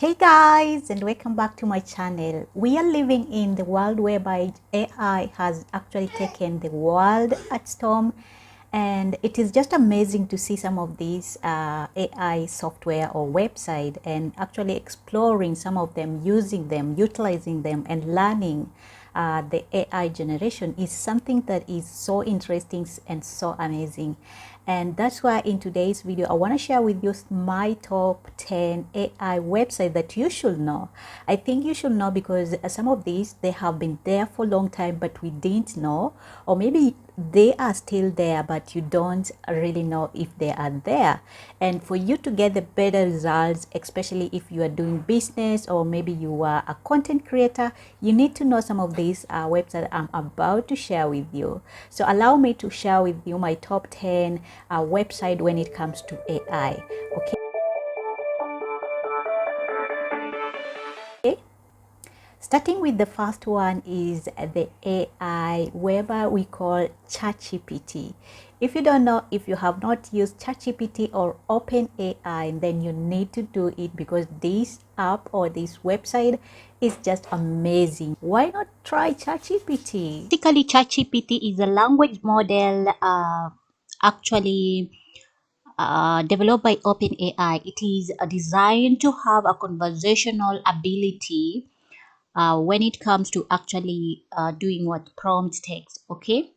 Hey guys, and welcome back to my channel. We are living in the world whereby AI has actually taken the world at storm, and it is just amazing to see some of these AI software or website and actually exploring some of them, using them, utilizing them, and learning. The AI generation is something that is so interesting and so amazing. And that's why in today's video, I want to share with you my top 10 AI websites that you should know. I think you should know because some of these, they have been there for a long time, but we didn't know, or maybe they are still there, but you don't really know if they are there. And for you to get the better results, especially if you are doing business or maybe you are a content creator, you need to know some of these websites I'm about to share with you. So allow me to share with you my top 10 website when it comes to AI. Okay. Starting with the first one is the AI whereby we call ChatGPT. If you don't know, if you have not used ChatGPT or OpenAI, then you need to do it because this app or this website is just amazing. Why not try ChatGPT? Basically, ChatGPT is a language model actually developed by OpenAI. It is designed to have a conversational ability when it comes to actually doing what prompt takes. Okay,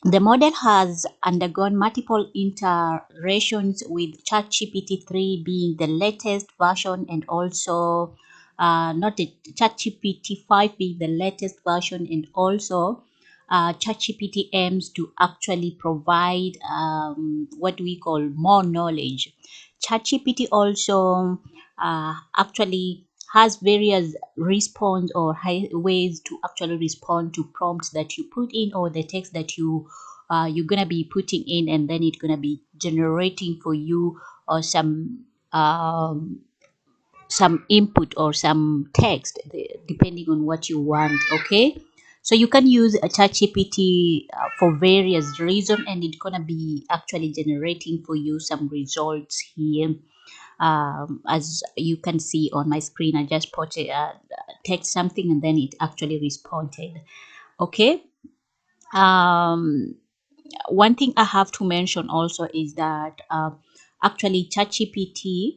the model has undergone multiple iterations, with ChatGPT 3 being the latest version, and also not the ChatGPT 5 being the latest version, and also ChatGPT aims to actually provide what we call more knowledge. ChatGPT also actually has various response or ways to actually respond to prompts that you put in, or the text that you're gonna be putting in, and then it's gonna be generating for you or some input or some text depending on what you want. Okay, so you can use a ChatGPT for various reasons, and it's gonna be actually generating for you some results here. As you can see on my screen, I just put text something and then it actually responded. Okay. One thing I have to mention also is that actually ChatGPT,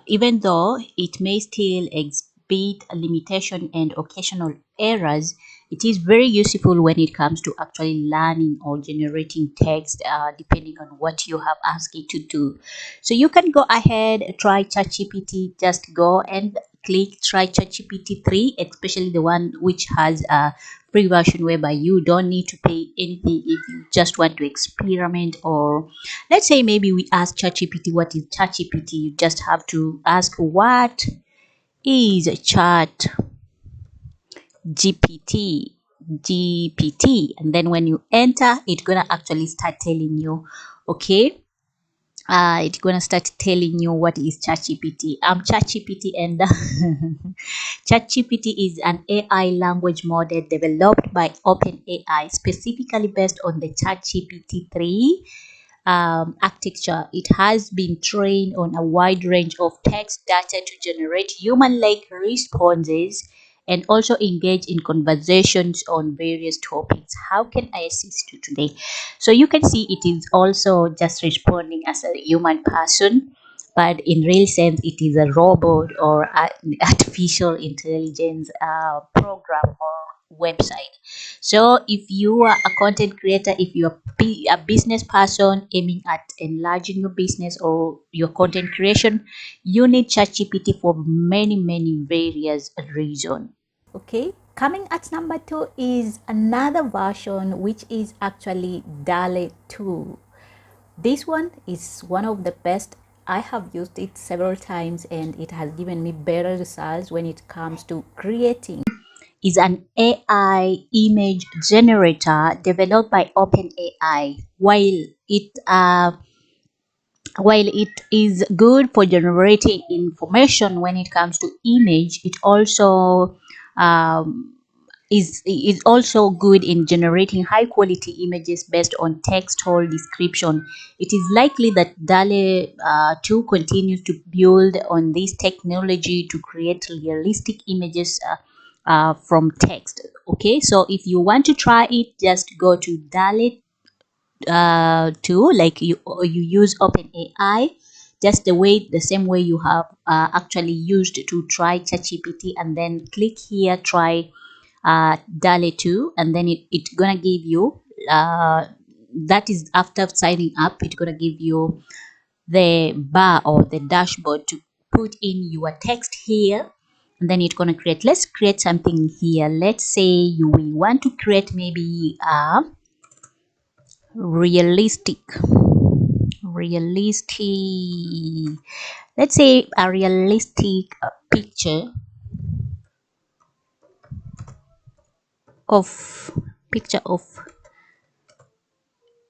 even though it may still exhibit a limitation and occasional errors, it is very useful when it comes to actually learning or generating text, depending on what you have asked it to do. So you can go ahead, try ChatGPT. Just go and click try ChatGPT 3, especially the one which has a free version whereby you don't need to pay anything if you just want to experiment. Or let's say maybe we ask ChatGPT what is ChatGPT, you just have to ask what is chat GPT, and then when you enter, it's gonna actually start telling you. Okay, it's gonna start telling you what is ChatGPT. I'm ChatGPT, and ChatGPT is an AI language model developed by OpenAI, specifically based on the ChatGPT 3 architecture. It has been trained on a wide range of text data to generate human-like responses and also engage in conversations on various topics. How can I assist you today? So you can see it is also just responding as a human person, but in real sense, it is a robot or an artificial intelligence program or website. So if you are a content creator, if you are a business person aiming at enlarging your business or your content creation, you need ChatGPT for many various reasons. Okay, coming at number 2 is another version which is actually DALL-E 2. This one is one of the best. I have used it several times and it has given me better results when it comes to creating. Is an AI image generator developed by OpenAI. While it is good for generating information when it comes to image, it also um, is also good in generating high quality images based on text or description. It is likely that DALL-E 2 continues to build on this technology to create realistic images from text. Okay, so if you want to try it, just go to DALL-E 2, like you use OpenAI, just the same way you have actually used to try ChatGPT, and then click here, try DALL-E 2, and then it's gonna give you that is after signing up. It's gonna give you the bar or the dashboard to put in your text here, and then it's gonna create. Let's create something here. Let's say we want to create maybe a realistic realistic let's say a realistic picture of picture of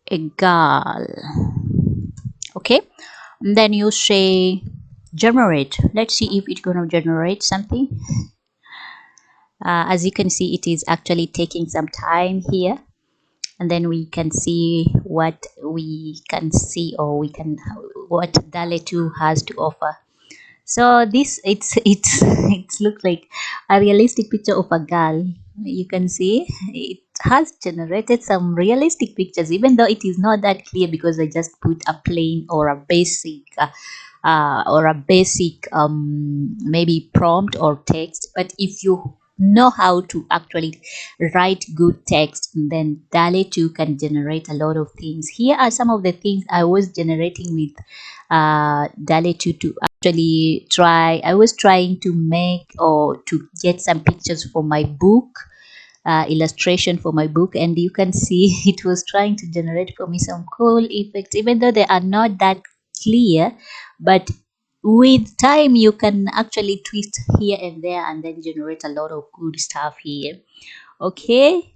a girl. Okay, and then you say generate. Let's see if it's gonna generate something. As you can see, it is actually taking some time here, and then we can see what we can see, or we can what DALL-E 2 has to offer. So this it's it looks like a realistic picture of a girl. You can see it has generated some realistic pictures, even though it is not that clear because I just put a plain or a basic maybe prompt or text. But if you know how to actually write good text, then DALL-E 2 can generate a lot of things. Here are some of the things I was generating with DALL-E 2 to actually try. I was trying to make or to get some pictures for my book, illustration for my book, and you can see it was trying to generate for me some cool effects, even though they are not that clear. But with time you can actually twist here and there and then generate a lot of good stuff here. Okay,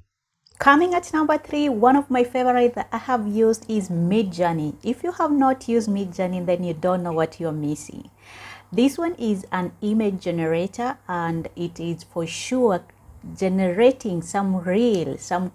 coming at number 3, one of my favorite that I have used is Midjourney. If you have not used Midjourney, then you don't know what you're missing. This one is an image generator, and it is for sure generating some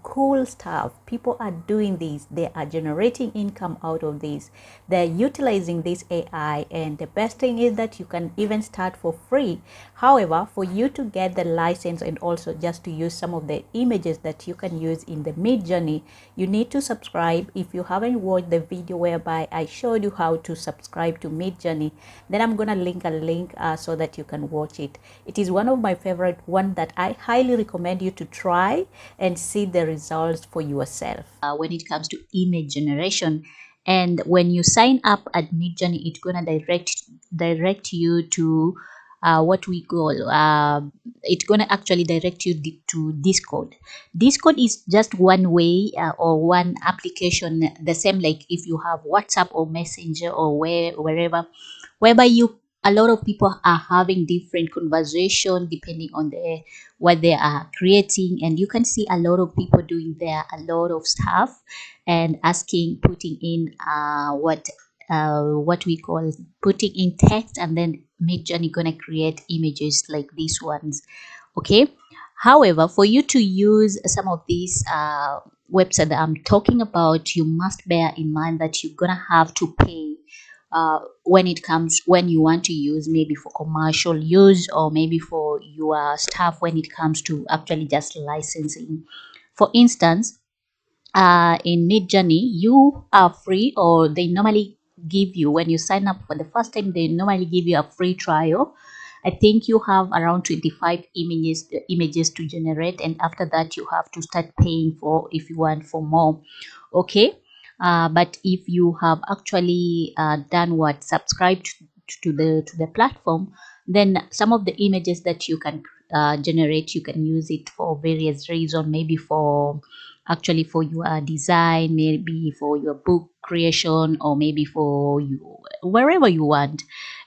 cool stuff. People are doing this. They are generating income out of this. They're utilizing this AI, and the best thing is that you can even start for free. However, for you to get the license and also just to use some of the images that you can use in the Midjourney, you need to subscribe. If you haven't watched the video whereby I showed you how to subscribe to Midjourney, then I'm gonna link a link so that you can watch it. It is one of my favorite one that I highly recommend you to try and see the results for yourself. When it comes to image generation, and when you sign up at Midjourney, it's gonna direct you to what we call it's gonna actually direct you to Discord. Discord is just one way or one application, the same like if you have WhatsApp or Messenger or wherever, whereby you a lot of people are having different conversation depending on what they are creating, and you can see a lot of people doing there a lot of stuff and asking, putting in what we call putting in text, and then Midjourney gonna create images like these ones. Okay, however, for you to use some of these websites that I'm talking about, you must bear in mind that you're gonna have to pay when you want to use, maybe for commercial use or maybe for your staff, when it comes to actually just licensing. For instance, in Midjourney, you are free, or they normally give you, when you sign up for the first time, they normally give you a free trial. I think you have around 25 images to generate, and after that you have to start paying for if you want for more. Okay, but if you have actually done what subscribed to the platform, then some of the images that you can generate, you can use it for various reasons, maybe for actually for your design, maybe for your book creation, or maybe for you wherever you want.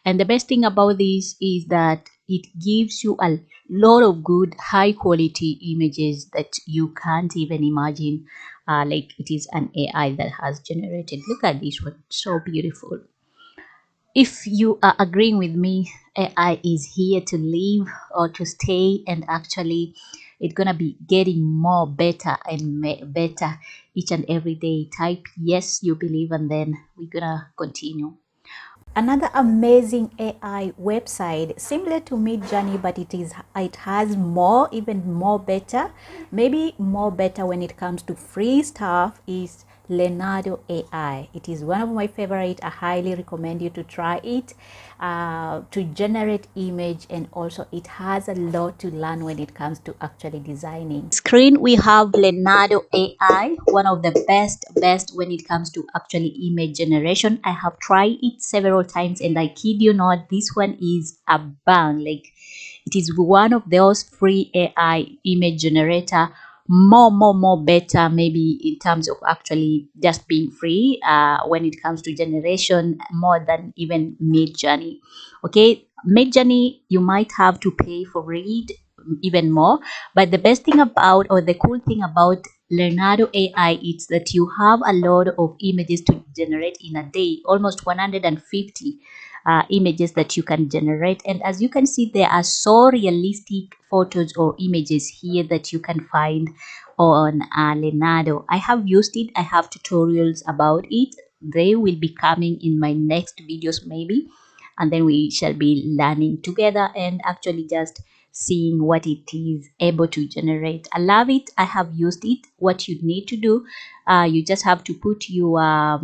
And the best thing about this is that it gives you a lot of good high quality images that you can't even imagine, like it is an AI that has generated. Look at this one, so beautiful. If you are agreeing with me, AI is here to live or to stay, and actually it's gonna be getting more better and better each and every day. Type yes you believe, and then we're gonna continue. Another amazing AI website similar to Midjourney, but it has more, even more better, maybe more better when it comes to free stuff, is Leonardo AI. It is one of my favorite. I highly recommend you to try it to generate image, and also it has a lot to learn when it comes to actually designing. Screen we have Leonardo AI, one of the best when it comes to actually image generation. I have tried it several times, and I kid you not, this one is a bang. Like, it is one of those free AI image generator, more better, maybe in terms of actually just being free when it comes to generation, more than even Midjourney. Okay, Midjourney you might have to pay for it even more, but the best thing about, or the cool thing about Leonardo AI is that you have a lot of images to generate in a day, almost 150 images that you can generate. And as you can see, there are so realistic photos or images here that you can find on Leonardo. I have used it. I have tutorials about it. They will be coming in my next videos maybe, and then we shall be learning together and actually just seeing what it is able to generate. I love it. I have used it. What you need to do, you just have to put your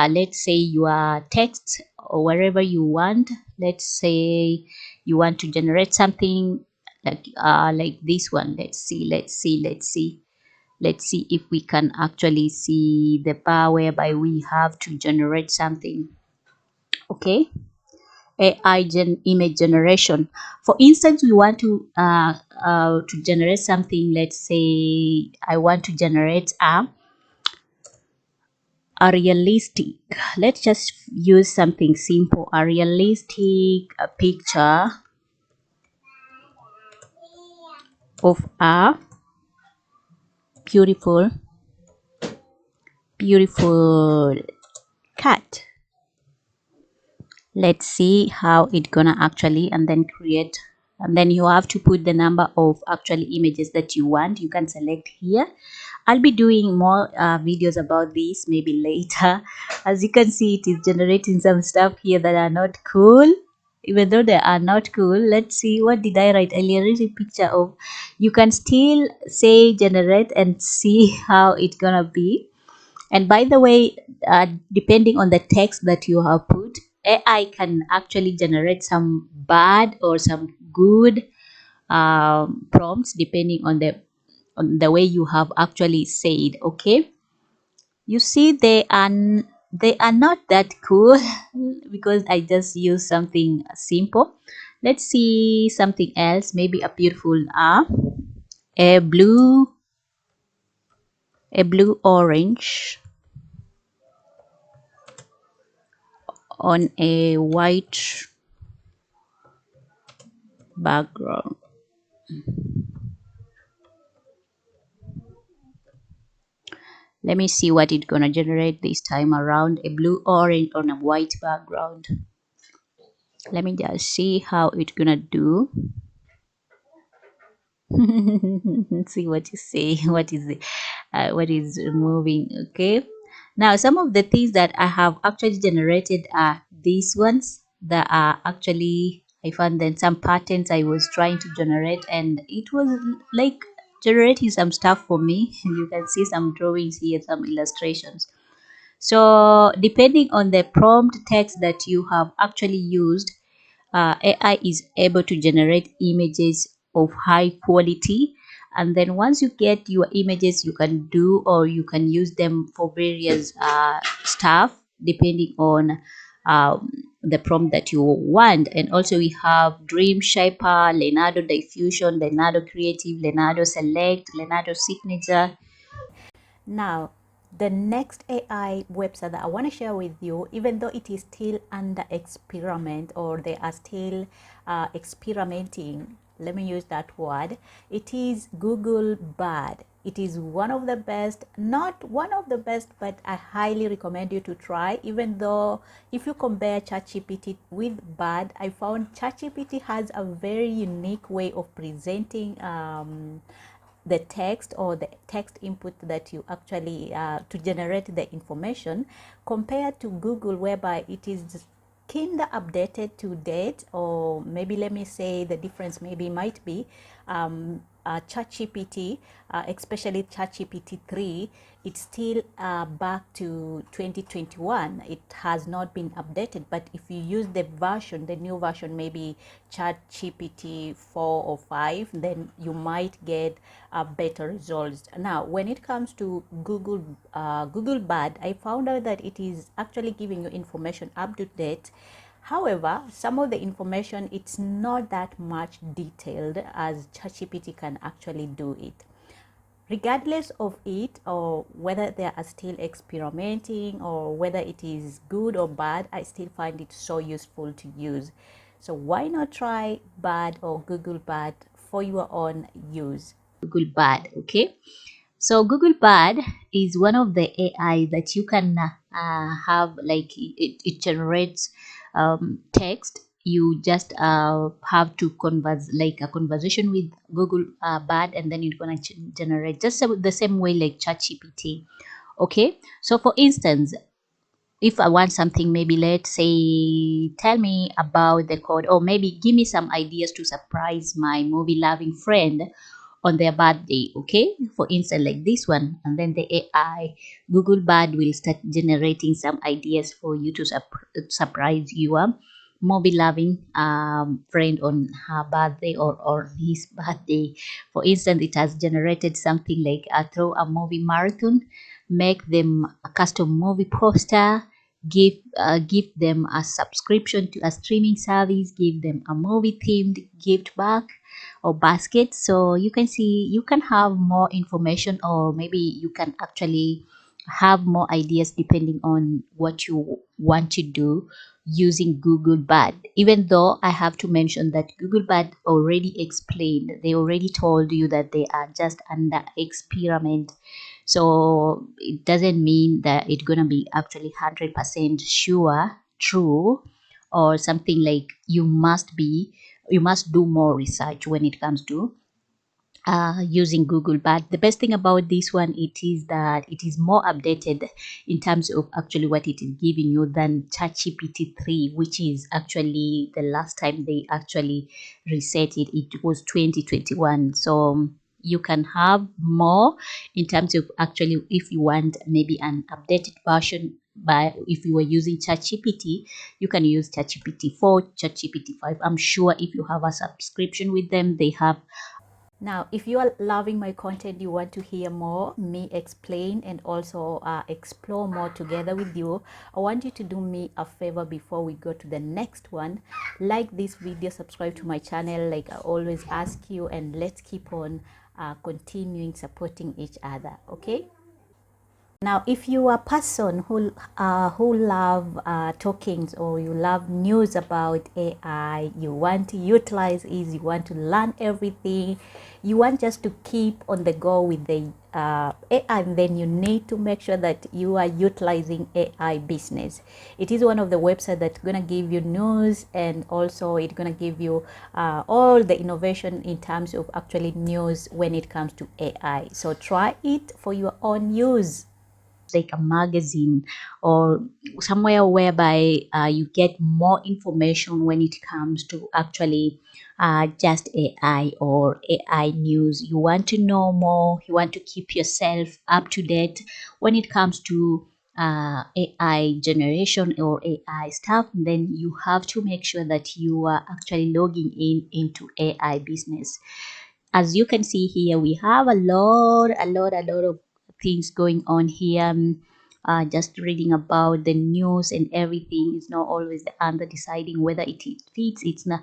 let's say your text or wherever you want. Let's say you want to generate something like this one. Let's see if we can actually see the bar whereby we have to generate something. Okay, AI image generation. For instance, we want to generate something. Let's say I want to generate a realistic. Let's just use something simple. A realistic picture of a beautiful, beautiful cat. Let's see how it gonna actually, and then create, and then you have to put the number of actually images that you want. You can select here. I'll be doing more videos about this maybe later. As you can see, it is generating some stuff here that are not cool. Even though they are not cool, let's see, what did I write earlier? Is a picture of, you can still say generate and see how it's gonna be. And by the way, depending on the text that you have put, AI can actually generate some bad or some good prompts depending on the way you have actually said. Okay, you see, they are not that cool because I just use something simple. Let's see something else, maybe a beautiful a blue, a blue orange on a white background. Let me see what it's gonna generate this time around. A blue orange on a white background. Let me just see how it's gonna do. See what you say. What is it? What is moving? Okay. Now, some of the things that I have actually generated are these ones that are actually, I found then some patterns I was trying to generate, and it was like generating some stuff for me. You can see some drawings here, some illustrations. So depending on the prompt text that you have actually used, AI is able to generate images of high quality. And then once you get your images, you can do, or you can use them for various stuff depending on the prompt that you want. And also we have Dream Shaper, Leonardo Diffusion, Leonardo Creative, Leonardo Select, Leonardo Signature. Now, the next AI website that I want to share with you, even though it is still under experiment, or they are still experimenting, let me use that word, it is Google Bard. It is one of the best, not one of the best, but I highly recommend you to try. Even though if you compare ChatGPT with Bard, I found ChatGPT has a very unique way of presenting the text or the text input that you actually to generate the information, compared to Google, whereby it is kinda updated to date. Or maybe let me say the difference maybe might be ChatGPT, especially ChatGPT 3, it's still back to 2021. It has not been updated. But if you use the version, the new version, maybe ChatGPT 4 or 5, then you might get better results. Now, when it comes to Google Bard, I found out that it is actually giving you information up to date. However, some of the information, it's not that much detailed as ChatGPT can actually do it. Regardless of it, or whether they are still experimenting, or whether it is good or bad, I still find it so useful to use. So why not try Bard or Google Bard for your own use? Google Bard. Okay, so Google Bard is one of the AI that you can have, like it generates text. You just have to converse, like a conversation with Google Bard, and then you're gonna generate just the same way like ChatGPT. Okay, so for instance, if I want something, maybe let's say tell me about the code, or maybe give me some ideas to surprise my movie loving friend on their birthday. Okay, for instance like this one, and then the AI Google Bard will start generating some ideas for you to surprise your movie loving friend on her birthday, or his birthday. For instance, it has generated something like throw a movie marathon, make them a custom movie poster, give them a subscription to a streaming service, give them a movie themed gift bag or basket. So you can see, you can have more information, or maybe you can actually have more ideas depending on what you want to do using Google Bard. Even though I have to mention that Google Bard already explained, they already told you that they are just under experiment. So it doesn't mean that it's gonna be actually 100% sure true, or something like you must do more research when it comes to using Google. But the best thing about this one, it is that it is more updated in terms of actually what it is giving you than ChatGPT 3, which is actually the last time they actually reset it. It was 2021. So you can have more in terms of actually, if you want maybe an updated version. But if you were using ChatGPT, you can use ChatGPT 4, ChatGPT 5. I'm sure if you have a subscription with them, they have. Now, if you are loving my content, you want to hear more, me explain and also explore more together with you, I want you to do me a favor before we go to the next one. Like this video, subscribe to my channel like I always ask you, and let's keep on continuing supporting each other, okay? Now, if you are a person who love talkings, or you love news about AI, you want to utilize it, you want to learn everything, you want just to keep on the go with the AI, then you need to make sure that you are utilizing AI business. It is one of the websites that's gonna give you news, and also it's gonna give you all the innovation in terms of actually news when it comes to AI. So try it for your own use. Like a magazine, or somewhere whereby you get more information when it comes to actually just AI or AI news. You want to know more, you want to keep yourself up to date when it comes to AI generation or AI stuff, then you have to make sure that you are actually logging into AI business. As you can see here, we have a lot of things going on here. Just reading about the news and everything is not always the answer, deciding whether it fits, it's not.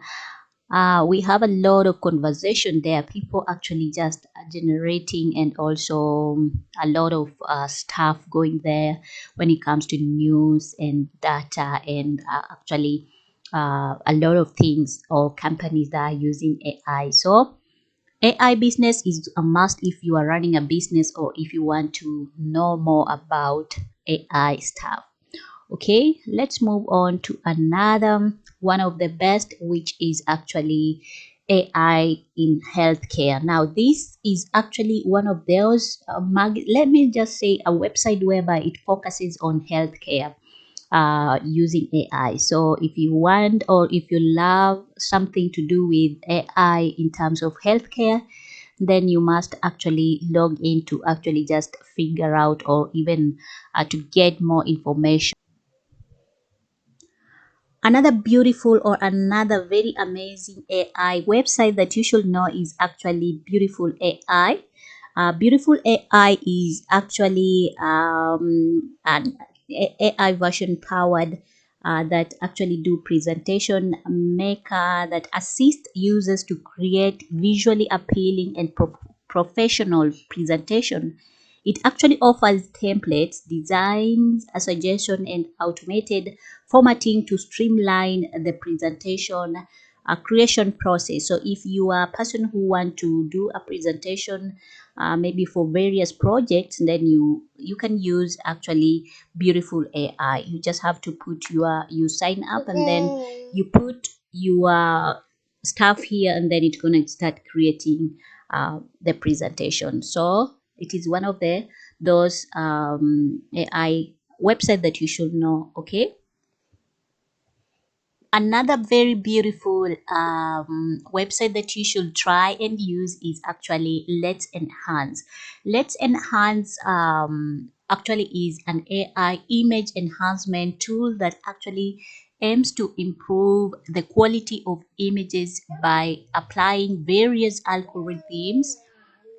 We have a lot of conversation there, people actually just generating, and also a lot of stuff going there when it comes to news and data, and actually a lot of things or companies that are using AI. So AI business is a must if you are running a business, or if you want to know more about AI stuff. Okay, let's move on to another one of the best, which is actually AI in healthcare. Now, this is actually one of those, let me just say, a website whereby it focuses on healthcare using AI. So, if you want or if you love something to do with AI in terms of healthcare, then you must actually log in to actually just figure out or even to get more information. Another beautiful or another very amazing AI website that you should know is actually Beautiful AI. Beautiful AI is actually an AI version powered that actually do presentation maker that assist users to create visually appealing and professional presentation. It actually offers templates, designs, a suggestion, and automated formatting to streamline the presentation creation process. So if you are a person who want to do a presentation maybe for various projects, then you can use actually Beautiful AI. You just have to put you sign up and then you put your stuff here and then it's gonna start creating the presentation. So it is one of the those AI website that you should know. Okay. Another very beautiful website that you should try and use is actually Let's Enhance. Let's Enhance actually is an AI image enhancement tool that actually aims to improve the quality of images by applying various algorithms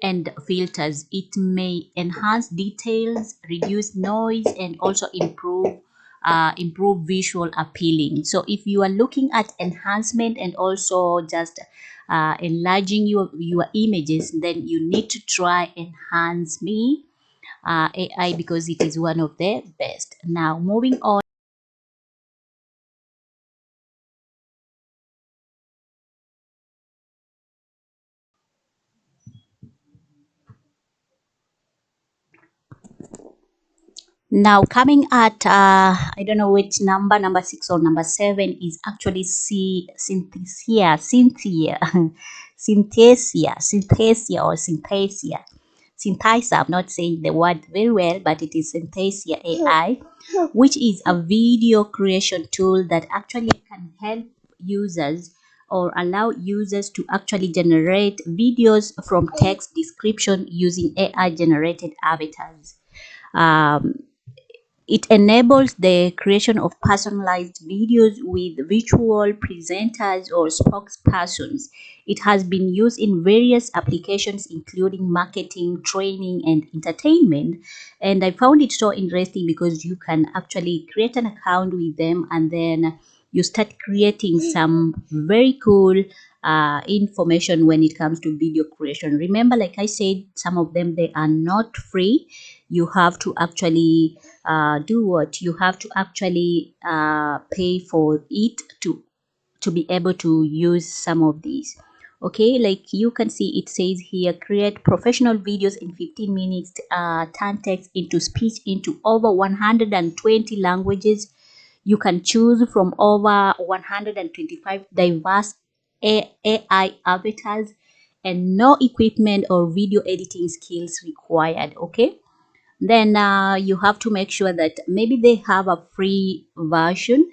and filters. It may enhance details, reduce noise, and also improve visual appealing. So if you are looking at enhancement and also just enlarging your images, then you need to try Enhance Me AI because it is one of the best. Now moving on. Now coming at I don't know which number 6 or number 7 is actually Cynthia, Synthesia or Synthesia. Synthesia, I'm not saying the word very well, but it is Synthesia AI, which is a video creation tool that actually can help users or allow users to actually generate videos from text description using AI generated avatars. Um, it enables the creation of personalized videos with virtual presenters or spokespersons. It has been used in various applications, including marketing, training, and entertainment. And I found it so interesting because you can actually create an account with them and then you start creating some very cool information when it comes to video creation. Remember, like I said, some of them they are not free. You have to actually do what you have to actually pay for it to be able to use some of these. Okay, like you can see it says here, create professional videos in 15 minutes, turn text into speech into over 120 languages. You can choose from over 125 diverse AI avatars, and no equipment or video editing skills required. Okay, then you have to make sure that maybe they have a free version.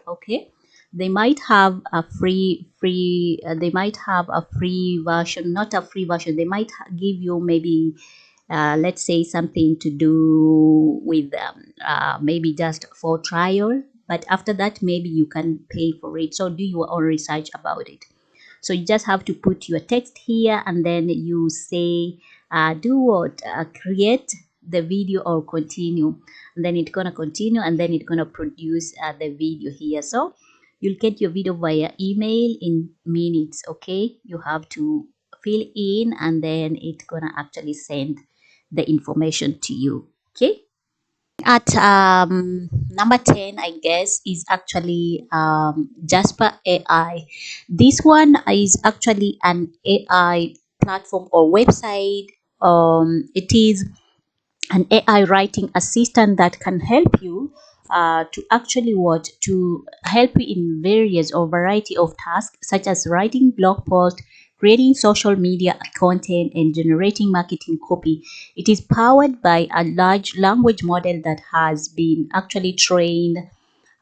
Okay, they might have a they might have a free version, not a free version. They might give you maybe let's say something to do with maybe just for trial, but after that maybe you can pay for it. So do your own research about it. So you just have to put your text here and then you say do what, create the video or continue, and then it's gonna continue and then it's gonna produce the video here. So you'll get your video via email in minutes. Okay, you have to fill in and then it's gonna actually send the information to you. Okay, at number 10, I guess, is actually Jasper AI. This one is actually an AI platform or website. It is an AI writing assistant that can help you to actually what to help you in various or variety of tasks such as writing blog posts, creating social media content, and generating marketing copy. It is powered by a large language model that has been actually trained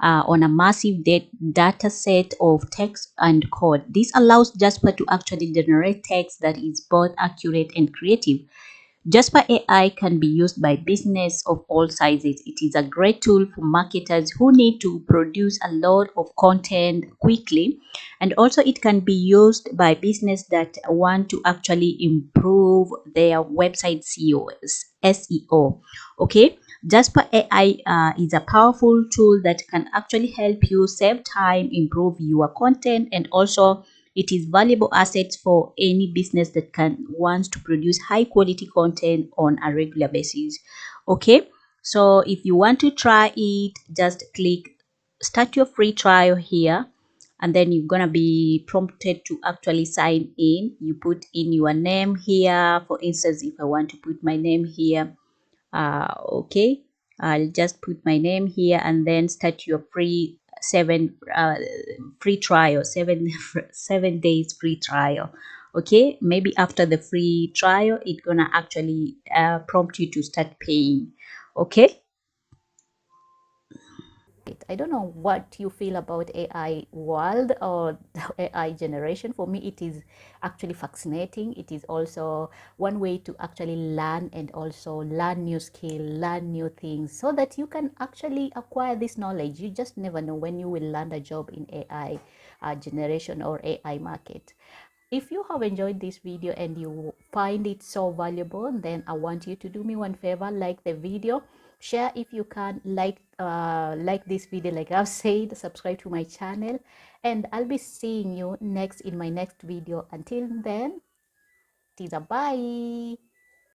on a massive data set of text and code. This allows Jasper to actually generate text that is both accurate and creative. Jasper AI can be used by business of all sizes. It is a great tool for marketers who need to produce a lot of content quickly, and also it can be used by business that want to actually improve their website SEO. Okay, Jasper AI is a powerful tool that can actually help you save time, improve your content, and also it is valuable assets for any business that can wants to produce high quality content on a regular basis. Okay, so if you want to try it, just click start your free trial here, and then you're gonna be prompted to actually sign in. You put in your name here. For instance, if I want to put my name here, okay, I'll just put my name here and then start your free free trial, 7 days free trial. Okay, maybe after the free trial it's gonna actually prompt you to start paying. Okay. I don't know what you feel about AI world or AI generation. For me, it is actually fascinating. It is also one way to actually learn and also learn new skill, learn new things so that you can actually acquire this knowledge. You just never know when you will land a job in AI generation or AI market. If you have enjoyed this video and you find it so valuable, then I want you to do me one favor, like the video, share if you can, like this video, like I've said, subscribe to my channel, and I'll be seeing you next in my next video. Until then, teaser, bye.